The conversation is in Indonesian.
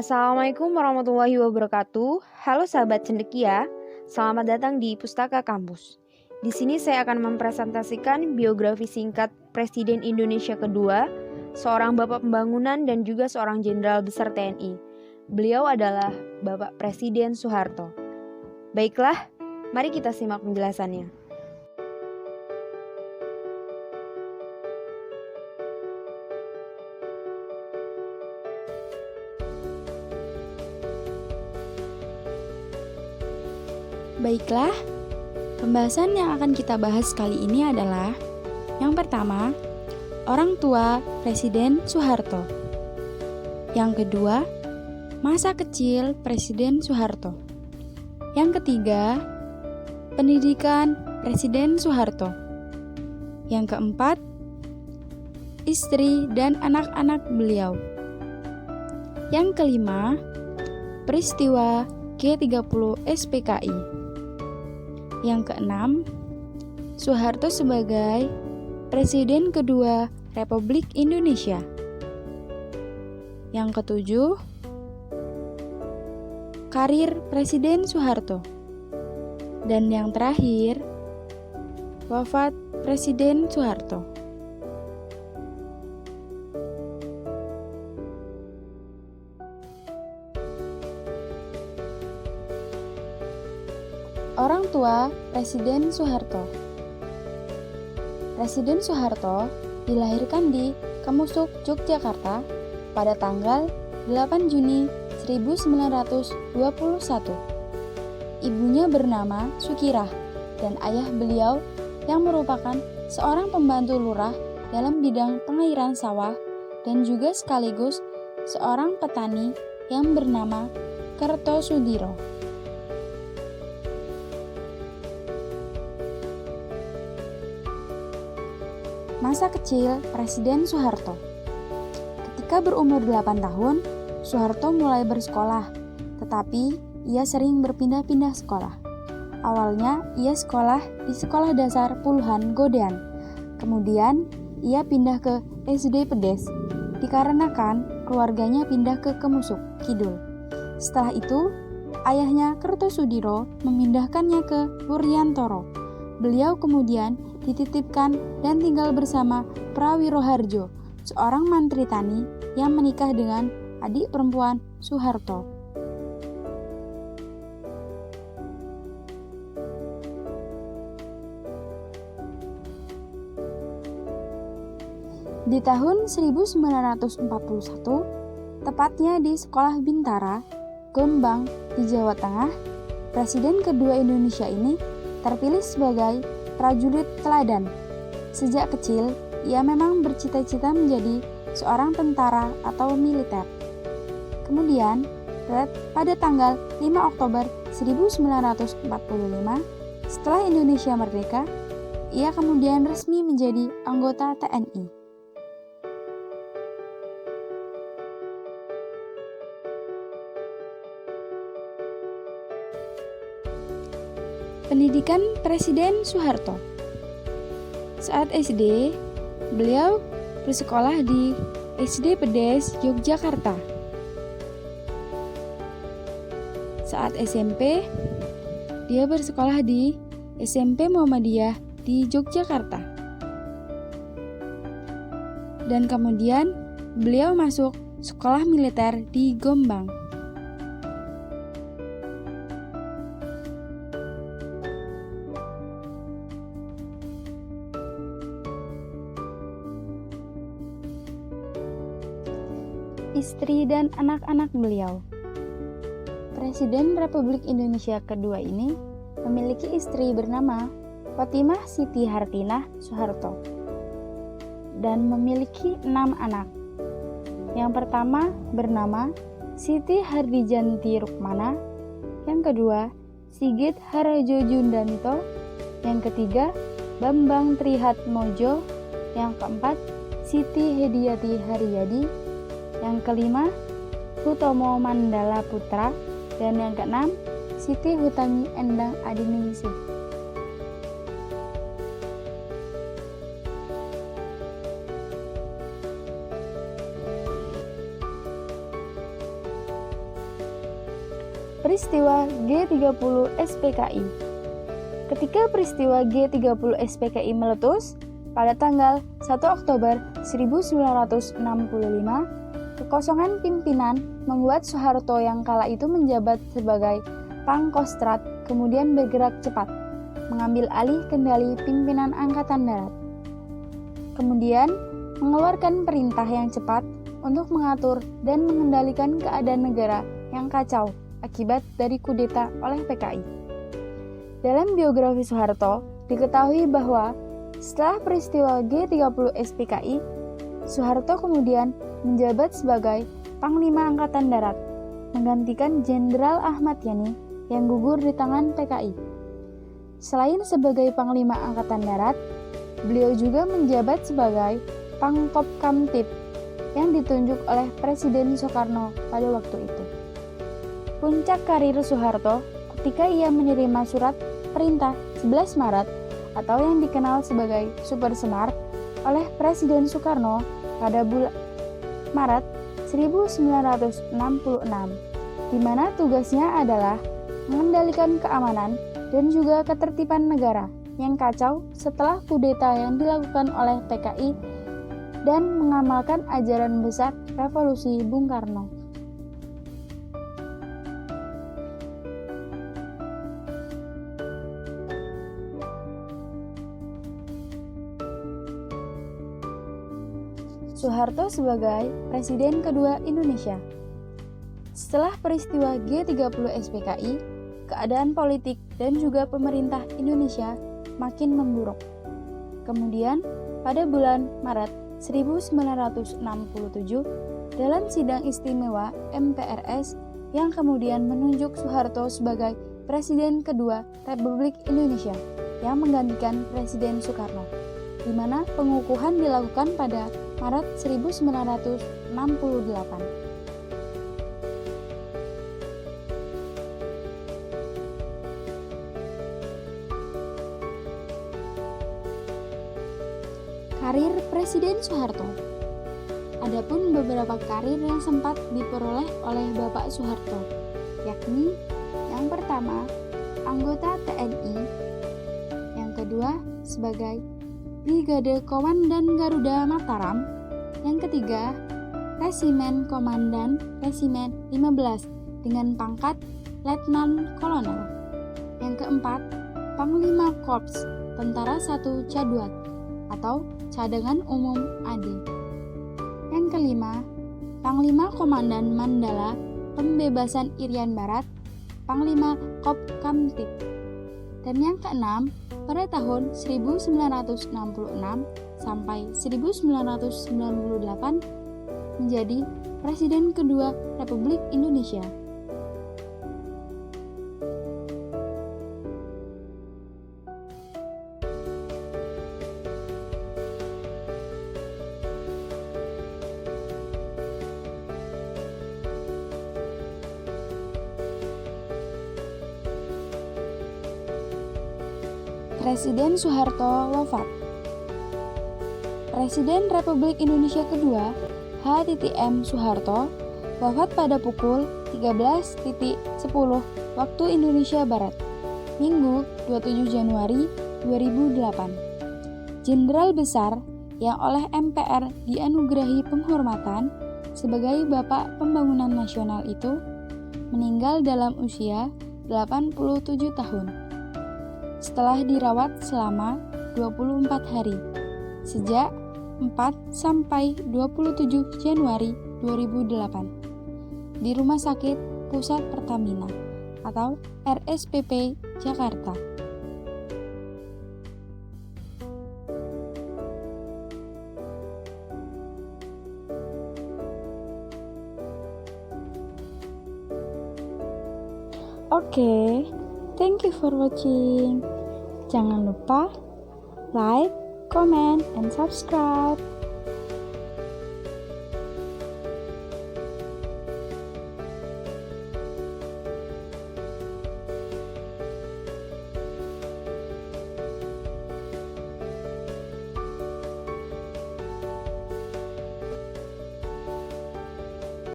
Assalamualaikum warahmatullahi wabarakatuh. Halo sahabat cendekia, selamat datang di Pustaka Kampus. Di sini saya akan mempresentasikan biografi singkat Presiden Indonesia kedua, seorang bapak pembangunan dan juga seorang jenderal besar TNI. Beliau adalah Bapak Presiden Soeharto. Baiklah, mari kita simak penjelasannya. Baiklah, pembahasan yang akan kita bahas kali ini adalah yang pertama, orang tua Presiden Soeharto. Yang kedua, masa kecil Presiden Soeharto. Yang ketiga, pendidikan Presiden Soeharto. Yang keempat, istri dan anak-anak beliau. Yang kelima, peristiwa G30 SPKI. Yang keenam, Soeharto sebagai Presiden kedua Republik Indonesia. Yang ketujuh, karir Presiden Soeharto. Dan yang terakhir, wafat Presiden Soeharto. Orang tua Presiden Soeharto. Presiden Soeharto dilahirkan di Kemusuk, Yogyakarta pada tanggal 8 Juni 1921. Ibunya bernama Sukirah dan ayah beliau yang merupakan seorang pembantu lurah dalam bidang pengairan sawah dan juga sekaligus seorang petani yang bernama Kertosudiro. Masa kecil Presiden Soeharto. Ketika berumur 8 tahun, Soeharto mulai bersekolah, tetapi ia sering berpindah-pindah sekolah. Awalnya ia sekolah di Sekolah Dasar Puluhan Godean. Kemudian ia pindah ke SD Pedes, dikarenakan keluarganya pindah ke Kemusuk, Kidul. Setelah itu, ayahnya Kertosudiro memindahkannya ke Wuryantoro. Beliau kemudian dititipkan dan tinggal bersama Prawiro Harjo, seorang mantri tani yang menikah dengan adik perempuan Soeharto. Di tahun 1941, tepatnya di Sekolah Bintara, Gombang, di Jawa Tengah, Presiden kedua Indonesia ini terpilih sebagai prajurit teladan. Sejak kecil, ia memang bercita-cita menjadi seorang tentara atau militer. Kemudian, pada tanggal 5 Oktober 1945, setelah Indonesia merdeka, ia kemudian resmi menjadi anggota TNI. Pendidikan Presiden Soeharto. Saat SD, beliau bersekolah di SD Pedes, Yogyakarta. Saat SMP, dia bersekolah di SMP Muhammadiyah di Yogyakarta. Dan kemudian beliau masuk sekolah militer di Gombang. Istri dan anak-anak beliau. Presiden Republik Indonesia kedua ini memiliki istri bernama Fatimah Siti Hartinah Soeharto dan memiliki 6 anak. Yang pertama bernama Siti Hardijanti Rukmana, yang kedua Sigit Harajojundanto, yang ketiga Bambang Trihatmojo, yang keempat Siti Hediyati Haryadi, yang kelima Hutomo Mandala Putra, dan yang keenam Siti Hutami Endang Adiningsih. Peristiwa G30 SPKI. Ketika peristiwa G30 SPKI meletus pada tanggal 1 Oktober 1965, kekosongan pimpinan membuat Soeharto yang kala itu menjabat sebagai Pangkostrat kemudian bergerak cepat, mengambil alih kendali pimpinan Angkatan Darat. Kemudian mengeluarkan perintah yang cepat untuk mengatur dan mengendalikan keadaan negara yang kacau akibat dari kudeta oleh PKI. Dalam biografi Soeharto, diketahui bahwa setelah peristiwa G30 SPKI, Soeharto kemudian menjabat sebagai Panglima Angkatan Darat, menggantikan Jenderal Ahmad Yani yang gugur di tangan PKI. Selain sebagai Panglima Angkatan Darat, beliau juga menjabat sebagai Pangkop Kamtib yang ditunjuk oleh Presiden Soekarno pada waktu itu. Puncak karir Soeharto ketika ia menerima surat perintah 11 Maret atau yang dikenal sebagai Super Semar oleh Presiden Soekarno pada bulan Maret 1966, di mana tugasnya adalah mengendalikan keamanan dan juga ketertiban negara yang kacau setelah kudeta yang dilakukan oleh PKI dan mengamalkan ajaran besar revolusi Bung Karno. Soeharto sebagai Presiden kedua Indonesia. Setelah peristiwa G30 SPKI, keadaan politik dan juga pemerintah Indonesia makin memburuk. Kemudian, pada bulan Maret 1967, dalam sidang istimewa MPRS yang kemudian menunjuk Soeharto sebagai Presiden kedua Republik Indonesia yang menggantikan Presiden Soekarno, di mana pengukuhan dilakukan pada Maret 1968. Karir Presiden Soeharto. Adapun beberapa karir yang sempat diperoleh oleh Bapak Soeharto, yakni yang pertama, anggota TNI, yang kedua, sebagai Brigade Komandan Garuda Mataram, yang ketiga, Resimen Komandan Resimen 15 dengan pangkat Letnan Kolonel, yang keempat, Panglima Korps Tentara 1 Caduat atau Cadangan Umum AD, yang kelima, Panglima Komandan Mandala Pembebasan Irian Barat, Panglima Kop Kamtib, dan yang keenam, pada tahun 1966 sampai 1998 menjadi Presiden kedua Republik Indonesia. Presiden Soeharto wafat. Presiden Republik Indonesia kedua, H.M. Soeharto, wafat pada pukul 13.10 waktu Indonesia Barat, Minggu 27 Januari 2008. Jenderal besar yang oleh MPR dianugerahi penghormatan sebagai Bapak Pembangunan Nasional itu meninggal dalam usia 87 tahun. Setelah dirawat selama 24 hari, sejak 4 sampai 27 Januari 2008, di Rumah Sakit Pusat Pertamina atau RSPP Jakarta. Oke, thank you for watching. Jangan lupa like, comment, and subscribe.